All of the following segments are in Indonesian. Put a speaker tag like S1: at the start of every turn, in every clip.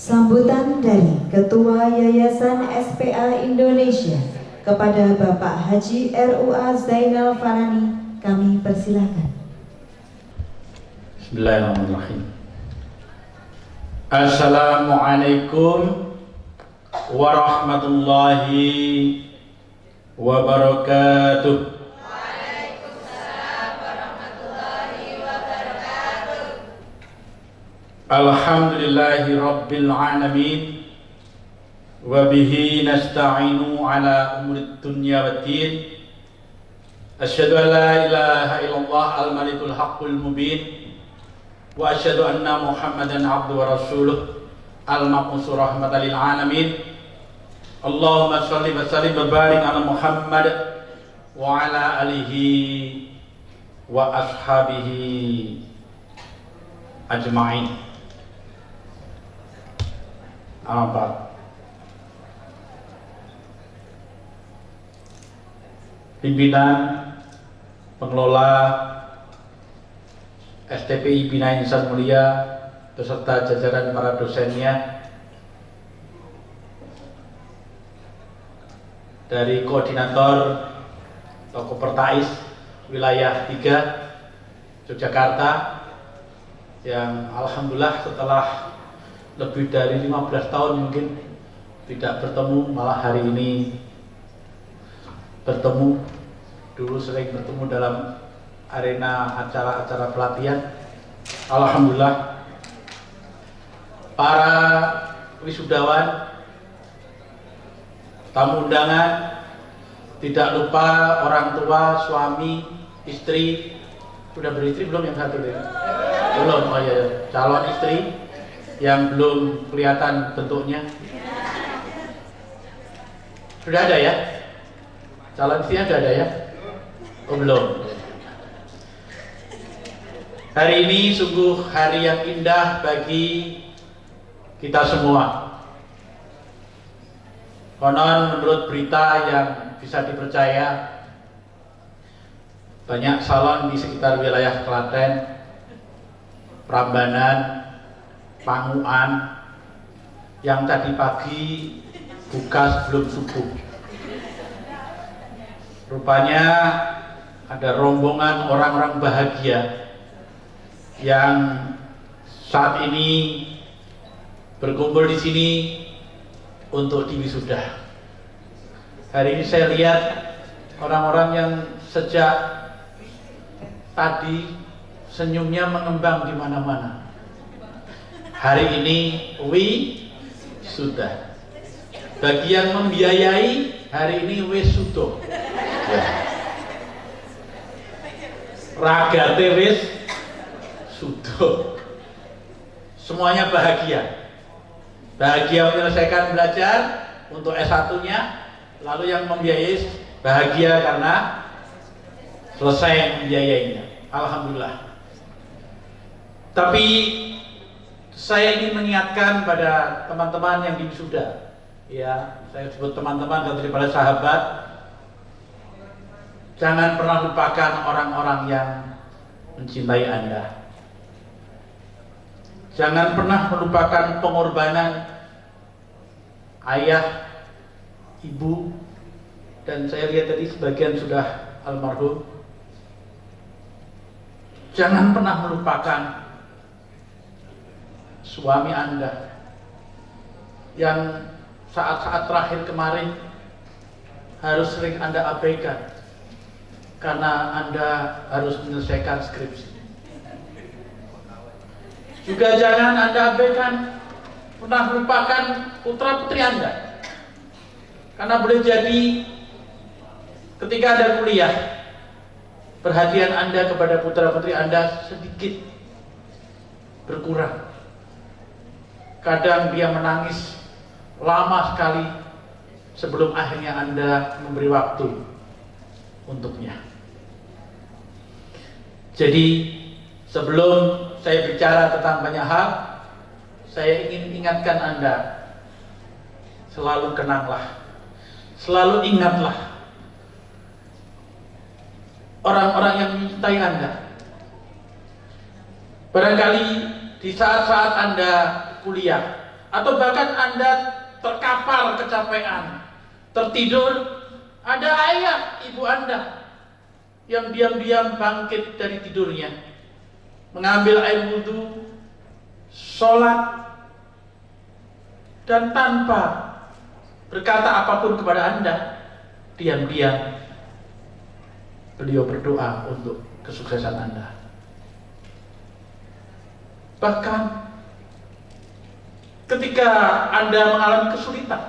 S1: Sambutan dari Ketua Yayasan SPA Indonesia kepada Bapak Haji RUA Zainal Farani kami persilahkan.
S2: Bismillahirrahmanirrahim. Assalamualaikum warahmatullahi wabarakatuh. Alhamdulillahi Rabbil Alamin. Wabihi nasta'inu ala umurid dunya waddin. Asyhadu an la ilaha illallah al-malikul haqqul mubin. Wa asyhadu anna Muhammadan abduhu wa rasuluh al-mab'uts rahmatan lil alamin. Allahumma shalli wa sallim wa barik ala Muhammad wa ala alihi wa ashabihi ajma'in. Apa? Pimpinan pengelola STPI Bina Insan Mulia beserta jajaran para dosennya, dari koordinator Toko Pertais wilayah 3 Yogyakarta yang alhamdulillah setelah lebih dari 15 tahun mungkin tidak bertemu, malah hari ini bertemu. Dulu sering bertemu dalam arena acara-acara pelatihan. Alhamdulillah. Para wisudawan, tamu undangan, tidak lupa orang tua, suami, istri. Sudah beristri belum yang satu ini? Belum, oh ya, calon istri yang belum kelihatan bentuknya. Sudah ada ya? Calon istrinya sudah ada ya? Oh belum. Hari ini sungguh hari yang indah bagi kita semua. Konon menurut berita yang bisa dipercaya, banyak salon di sekitar wilayah Klaten, Prambanan, Panguan yang tadi pagi buka sebelum subuh. Rupanya ada rombongan orang-orang bahagia yang saat ini berkumpul di sini untuk diwisuda. Hari ini saya lihat orang-orang yang sejak tadi senyumnya mengembang di mana-mana. Hari ini wisuda. Bagi yang membiayai, hari ini wisuda. Ya. Ragate wisuda. Semuanya bahagia. Bahagia menyelesaikan belajar untuk S1-nya, lalu yang membiayai bahagia karena selesai membiayainya. Alhamdulillah. Tapi saya ingin mengingatkan pada teman-teman yang wisuda, ya, saya sebut teman-teman daripada sahabat, jangan pernah lupakan orang-orang yang mencintai Anda. Jangan pernah melupakan pengorbanan ayah, ibu, dan saya lihat tadi sebagian sudah almarhum. Jangan pernah melupakan suami Anda yang saat-saat terakhir kemarin harus sering Anda abaikan karena Anda harus menyelesaikan skripsi. Juga jangan Anda abaikan, pernah melupakan putra-putri Anda, karena boleh jadi ketika Anda kuliah, perhatian Anda kepada putra-putri Anda sedikit berkurang. Kadang dia menangis lama sekali sebelum akhirnya Anda memberi waktu untuknya. Jadi sebelum saya bicara tentang banyak hal, saya ingin ingatkan Anda, selalu kenanglah, selalu ingatlah orang-orang yang mencintai Anda. Barangkali di saat-saat Anda kuliah, atau bahkan Anda terkapar kecapean, tertidur, ada ayah ibu Anda yang diam-diam bangkit dari tidurnya, mengambil air wudhu, sholat, dan tanpa berkata apapun kepada Anda, diam-diam beliau berdoa untuk kesuksesan Anda. Bahkan ketika Anda mengalami kesulitan,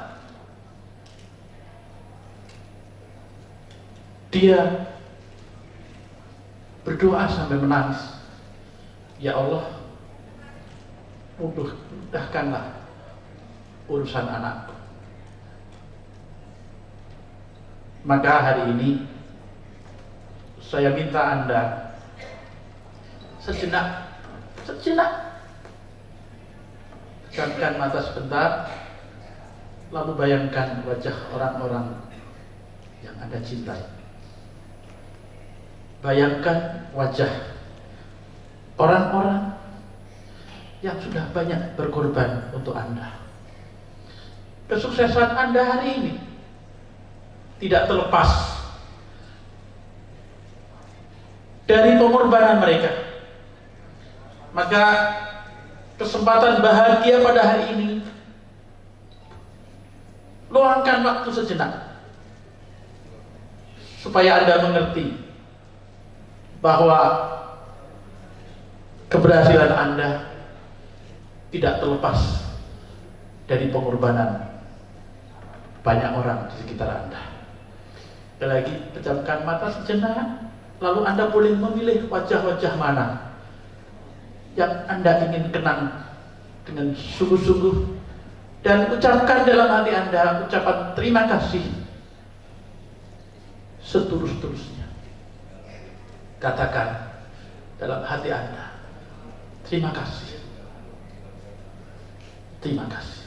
S2: dia berdoa sampai menangis, ya Allah, mudahkanlah urusan anakku. Maka hari ini saya minta Anda sejenak pejamkan mata sebentar, lalu bayangkan wajah orang-orang yang Anda cintai. Bayangkan wajah orang-orang yang sudah banyak berkorban untuk Anda. Kesuksesan Anda hari ini tidak terlepas dari pengorbanan mereka. Maka kesempatan bahagia pada hari ini, luangkan waktu sejenak supaya Anda mengerti bahwa keberhasilan Anda tidak terlepas dari pengorbanan banyak orang di sekitar Anda. Sekali lagi, pejamkan mata sejenak, lalu Anda boleh memilih wajah-wajah mana yang Anda ingin kenang dengan sungguh-sungguh, dan ucapkan dalam hati Anda ucapan terima kasih seterus-terusnya. Katakan dalam hati Anda, terima kasih, terima kasih.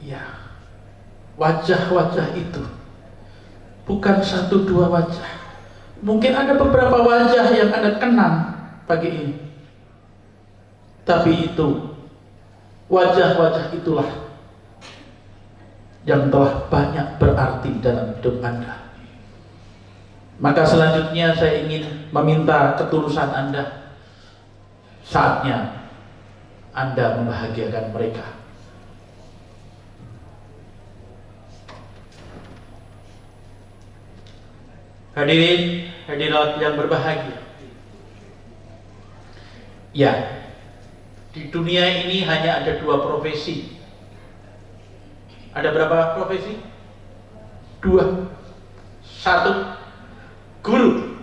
S2: Ya, wajah-wajah itu bukan satu dua wajah. Mungkin ada beberapa wajah yang Anda kenang pagi ini, tapi itu wajah-wajah itulah yang telah banyak berarti dalam hidup Anda. Maka selanjutnya saya ingin meminta ketulusan Anda. Saatnya Anda membahagiakan mereka. Hadirin, hadirat yang berbahagia. Ya, di dunia ini hanya ada dua profesi. Ada berapa profesi? Dua. Satu, guru.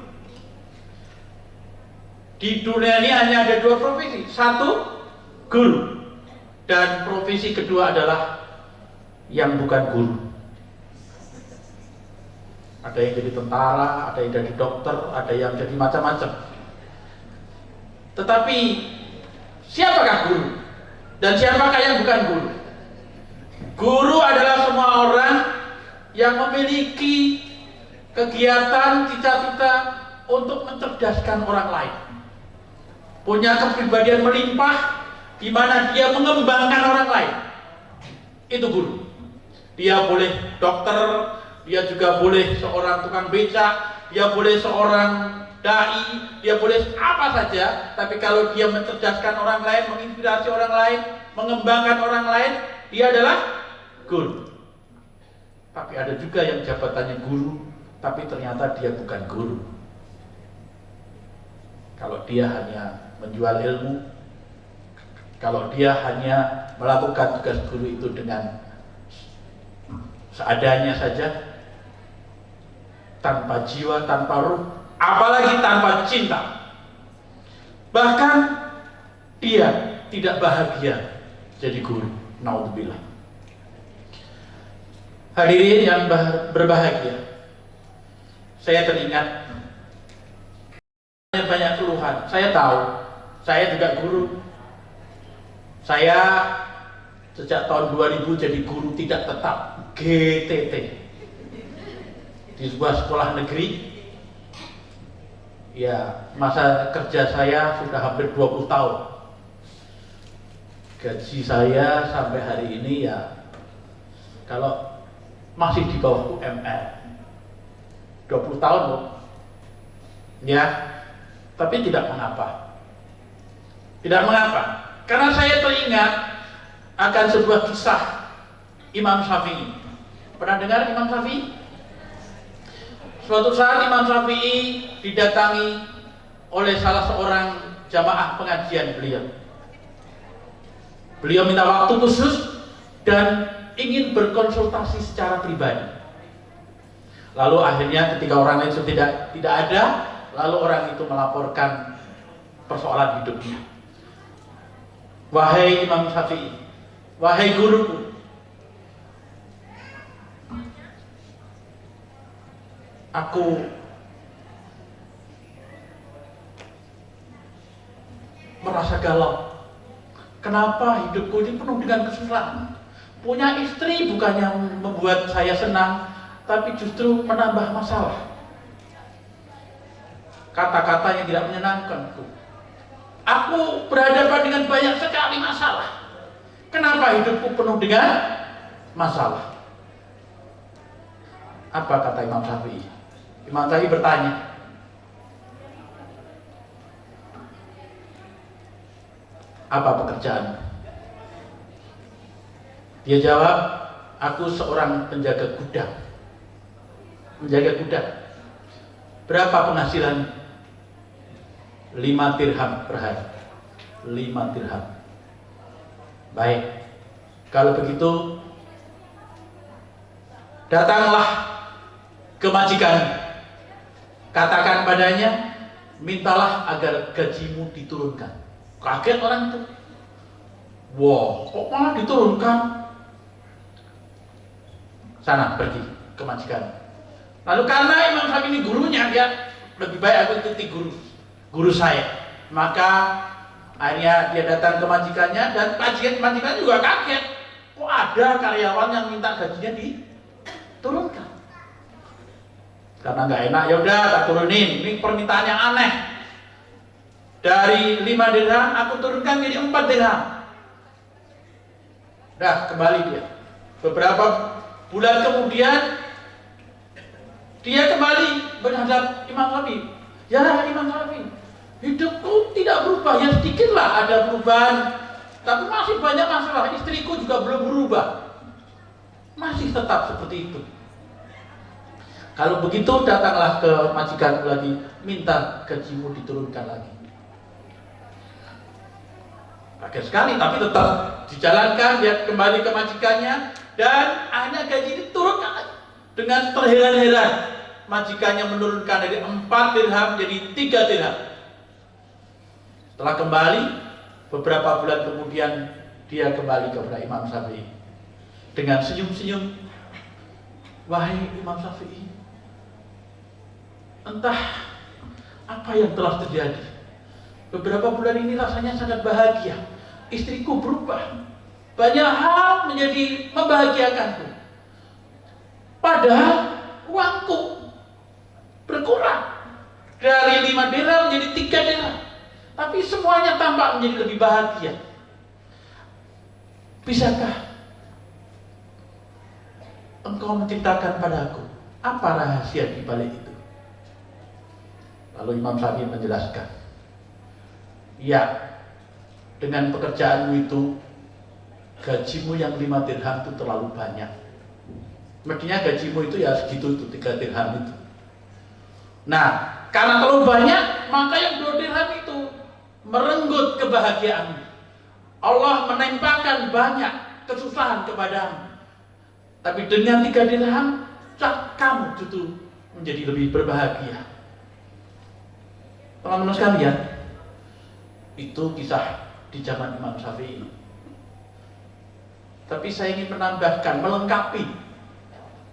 S2: Di dunia ini hanya ada dua profesi. Satu, guru. Dan profesi kedua adalah yang bukan guru. Ada yang jadi tentara, ada yang jadi dokter, ada yang jadi macam-macam. Tetapi siapakah guru? Dan siapakah yang bukan guru? Guru adalah semua orang yang memiliki kegiatan, cita-cita untuk mencerdaskan orang lain. Punya kepribadian melimpah, di mana dia mengembangkan orang lain. Itu guru. Dia boleh dokter, dia juga boleh seorang tukang becak, dia boleh seorang dai, dia boleh apa saja. Tapi kalau dia mencerdaskan orang lain, menginspirasi orang lain, mengembangkan orang lain, dia adalah guru. Tapi ada juga yang jabatannya guru, tapi ternyata dia bukan guru. Kalau dia hanya menjual ilmu, kalau dia hanya melakukan tugas guru itu dengan seadanya saja, tanpa jiwa, tanpa ruh, apalagi tanpa cinta, bahkan dia tidak bahagia jadi guru. Naudzubillah. Hadirin yang berbahagia, saya teringat banyak keluhan. Saya tahu, saya juga guru. Saya sejak tahun 2000 jadi guru tidak tetap, GTT, di sebuah sekolah negeri Ya, masa kerja saya sudah hampir 20 tahun. Gaji saya sampai hari ini ya kalau masih di bawah UMR. 20 tahun loh. Ya, tapi tidak mengapa. Tidak mengapa. Karena saya teringat akan sebuah kisah Imam Syafi'i. Pernah dengar Imam Syafi'i? Suatu saat Imam Syafi'i didatangi oleh salah seorang jamaah pengajian beliau. Beliau minta waktu khusus dan ingin berkonsultasi secara pribadi. Lalu akhirnya ketika orang lain sudah tidak ada, lalu orang itu melaporkan persoalan hidupnya. Wahai Imam Syafi'i, wahai guruku, aku merasa galau. Kenapa hidupku ini penuh dengan kesusahan? Punya istri bukannya membuat saya senang, tapi justru menambah masalah. Kata-kata yang tidak menyenangkanku. Aku berhadapan dengan banyak sekali masalah. Kenapa hidupku penuh dengan masalah? Apa kata Imam Syafi'i? Imam Syafi'i bertanya, apa pekerjaan? Dia jawab, aku seorang penjaga gudang. Menjaga gudang. Berapa penghasilan? 5 dirham per hari. 5 dirham. Baik. Kalau begitu, datanglah ke majikan. Katakan padanya, mintalah agar gajimu diturunkan. Kaget orang itu. Wah, kok malah diturunkan? Sana, pergi ke majikan. Lalu karena Imam Syafi'i ini gurunya, dia lebih baik aku ikuti guru saya. Maka akhirnya dia datang ke majikannya dan majikan juga kaget. Kok ada karyawan yang minta gajinya diturunkan? Karena nggak enak, ya udah tak turunin. Ini permintaan yang aneh. Dari 5 dirham aku turunkan jadi 4 dirham. Dah kembali dia. Beberapa bulan kemudian dia kembali menghadap Imam Syafi'i. Ya Imam Syafi'i, hidupku tidak berubah. Ya sedikitlah ada perubahan, tapi masih banyak masalah. Istriku juga belum berubah, masih tetap seperti itu. Kalau begitu datanglah ke majikan lagi, minta gajimu diturunkan lagi. Kaget sekali, tapi tetap dijalankan. Dia kembali ke majikannya dan akhirnya gaji ini turunkan lagi. Dengan terheran-heran, majikannya menurunkan dari 4 dirham jadi 3 dirham. Setelah kembali, beberapa bulan kemudian dia kembali kepada Imam Syafi'i dengan senyum-senyum. Wahai Imam Syafi'i, entah apa yang telah terjadi. Beberapa bulan ini rasanya sangat bahagia. Istriku berubah. Banyak hal menjadi membahagiakanku. Padahal uangku berkurang dari 5 dirham menjadi 3 dirham. Tapi semuanya tampak menjadi lebih bahagia. Bisakah engkau menceritakan padaku apa rahasia di balik itu? Lalu Imam Syafi'i menjelaskan, ya, dengan pekerjaanmu itu, gajimu yang 5 dirham itu terlalu banyak. Mestinya gajimu itu ya segitu, itu 3 dirham itu. Nah, karena terlalu banyak, maka yang 2 dirham itu merenggut kebahagiaanmu. Allah menempatkan banyak kesusahan kepadamu. Tapi dengan 3 dirham, kamu justru menjadi lebih berbahagia. Teman-teman sekalian, itu kisah di zaman Imam Syafi'i. Tapi saya ingin menambahkan, melengkapi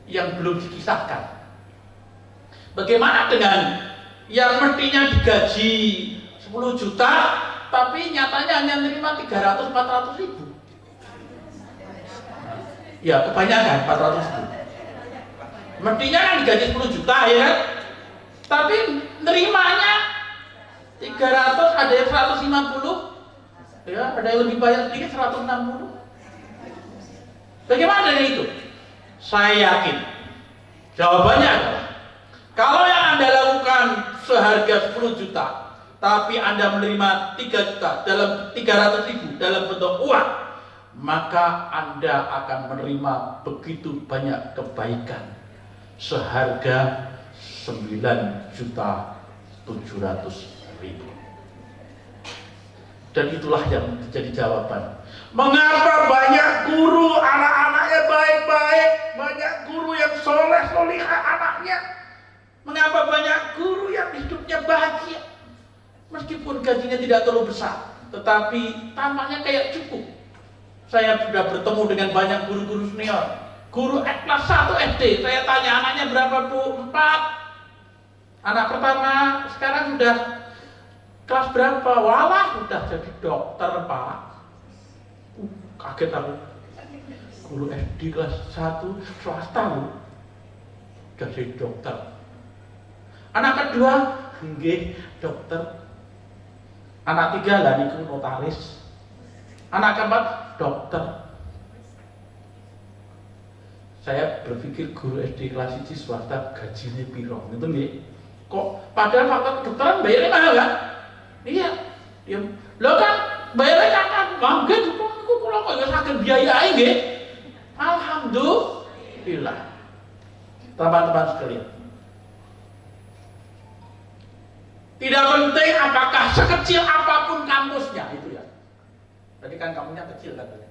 S2: yang belum dikisahkan. Bagaimana dengan yang mestinya digaji 10 juta, tapi nyatanya hanya menerima 300-400 ribu? Ya, kebanyakan 400 ribu. Mestinya kan digaji 10 juta ya, tapi nerimanya 300, ada yang 150, ya, ada yang lebih banyak sedikit 160. Bagaimana dengan itu? Saya yakin jawabannya adalah kalau yang Anda lakukan seharga 10 juta, tapi Anda menerima 3 juta dalam 300.000 dalam bentuk uang, maka Anda akan menerima begitu banyak kebaikan seharga 9.700.000. Dan itulah yang menjadi jawaban. Mengapa banyak guru anak-anaknya baik-baik, banyak guru yang soleh-solihah anaknya, mengapa banyak guru yang hidupnya bahagia, meskipun gajinya tidak terlalu besar, tetapi tampaknya kayak cukup. Saya sudah bertemu dengan banyak guru-guru senior, guru kelas 1 SD, saya tanya anaknya berapa Bu? 4. Anak pertama sekarang sudah kelas berapa? Walah, sudah jadi dokter Pak. Kaget aku. Guru SD kelas 1 swasta loh, sudah jadi dokter. Anak kedua, nggih dokter. Anak 3 lah niku notaris. Anak keempat dokter. Saya berpikir guru SD kelas 1 swasta gajinya piro? Itu nggih. Kok padahal faktor kedokteran bayarnya mahal kan? Iya. Ya. Lo kan bayarnya kan mangga juga niku kula kok ya saged biayai nggih. Alhamdulillah. Teman-teman sekalian. Tidak penting apakah sekecil apapun kampusnya itu ya. Tadi kan kampusnya kecil katanya.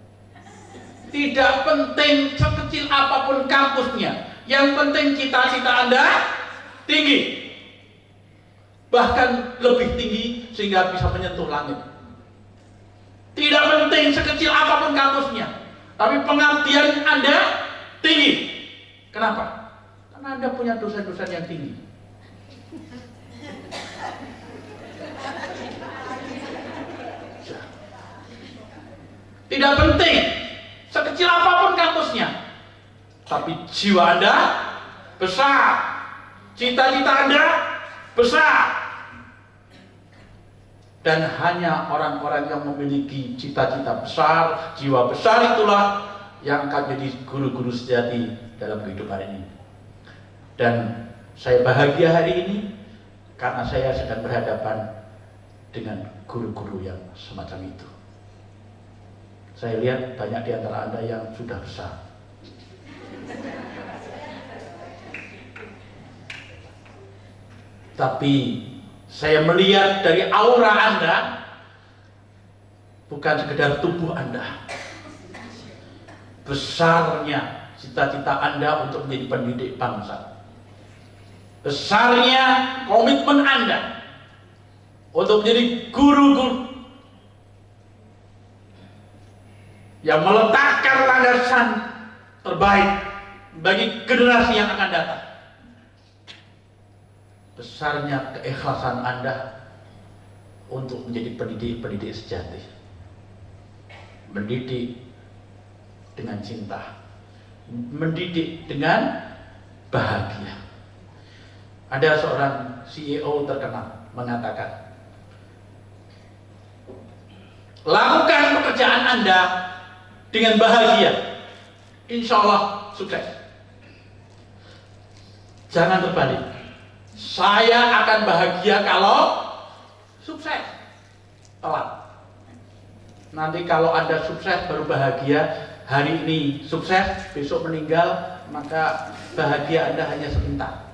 S2: Tidak penting sekecil apapun kampusnya. Yang penting cita-cita Anda tinggi. Bahkan lebih tinggi sehingga bisa menyentuh langit. Tidak penting sekecil apapun kampusnya, tapi pengabdian Anda tinggi. Kenapa? Karena Anda punya dosen-dosen yang tinggi. Tidak penting sekecil apapun kampusnya, tapi jiwa Anda besar, cita-cita Anda besar. Dan hanya orang-orang yang memiliki cita-cita besar, jiwa besar itulah yang akan jadi guru-guru sejati dalam kehidupan ini. Dan saya bahagia hari ini karena saya sedang berhadapan dengan guru-guru yang semacam itu. Saya lihat banyak di antara Anda yang sudah besar. Tapi saya melihat dari aura Anda, bukan sekedar tubuh Anda, besarnya cita-cita Anda untuk menjadi pendidik bangsa, besarnya komitmen Anda untuk menjadi guru-guru yang meletakkan landasan terbaik bagi generasi yang akan datang. Besarnya keikhlasan Anda untuk menjadi pendidik-pendidik sejati, mendidik dengan cinta, mendidik dengan bahagia. Ada seorang CEO terkenal mengatakan, lakukan pekerjaan Anda dengan bahagia, insya Allah sukses. Jangan terbalik. Saya akan bahagia kalau sukses. Telat. Nanti kalau Anda sukses baru bahagia. Hari ini sukses, besok meninggal, maka bahagia Anda hanya sebentar.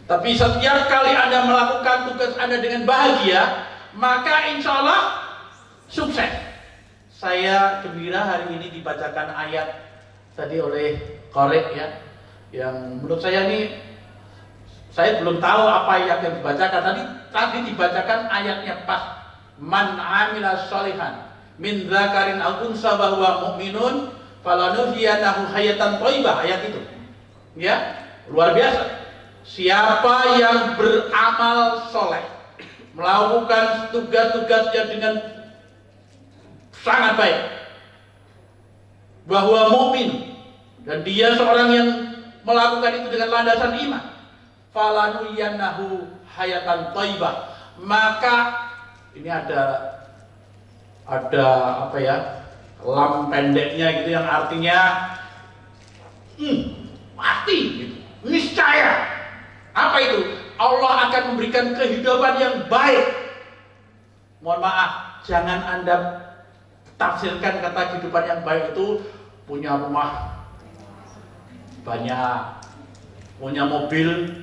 S2: Tapi setiap kali Anda melakukan tugas Anda dengan bahagia, maka insya Allah sukses. Saya gembira hari ini dibacakan ayat tadi oleh Korek ya, yang menurut saya ini, saya belum tahu apa ayat yang dibacakan. Tadi dibacakan ayatnya pas. Man amila sholihan min dzakarin aw unsa wa huwa mu'minun falanuhyiyanahu hayatan thayyibah. Ayat itu. Ya, luar biasa. Siapa yang beramal soleh, melakukan tugas-tugasnya dengan sangat baik, bahwa mukmin, dan dia seorang yang melakukan itu dengan landasan iman, falanuhyiyanahu hayatan thayyibah, maka ini ada apa ya, lam pendeknya gitu yang artinya pasti gitu, niscaya. Apa itu? Allah akan memberikan kehidupan yang baik. Mohon maaf, jangan Anda tafsirkan kata kehidupan yang baik itu punya rumah banyak, punya mobil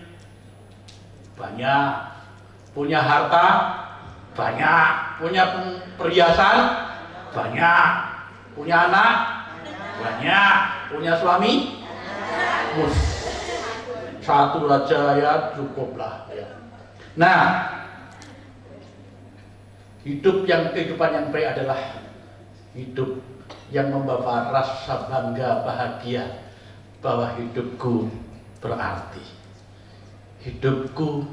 S2: banyak, punya harta banyak, punya perhiasan banyak, punya anak banyak, punya suami satu aja ya cukuplah ya. Nah, kehidupan yang baik adalah hidup yang membawa rasa bangga bahagia bahwa hidupku berarti, hidupku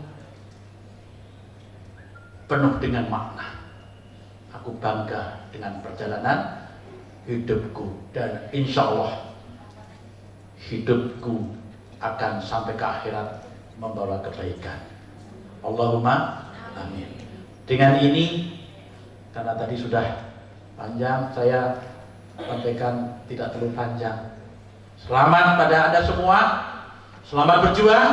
S2: penuh dengan makna. Aku bangga dengan perjalanan hidupku dan insya Allah hidupku akan sampai ke akhirat membawa kebaikan. Allahumma amin. Dengan ini, karena tadi sudah panjang, saya sampaikan tidak terlalu panjang. Selamat pada Anda semua, selamat berjuang.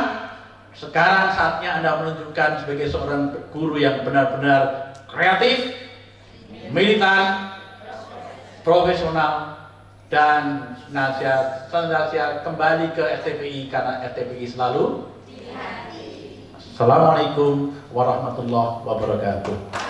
S2: Sekarang saatnya Anda menunjukkan sebagai seorang guru yang benar-benar kreatif, militan, profesional, dan senantiasa kembali ke FTPI karena FTPI selalu. Assalamualaikum warahmatullahi wabarakatuh.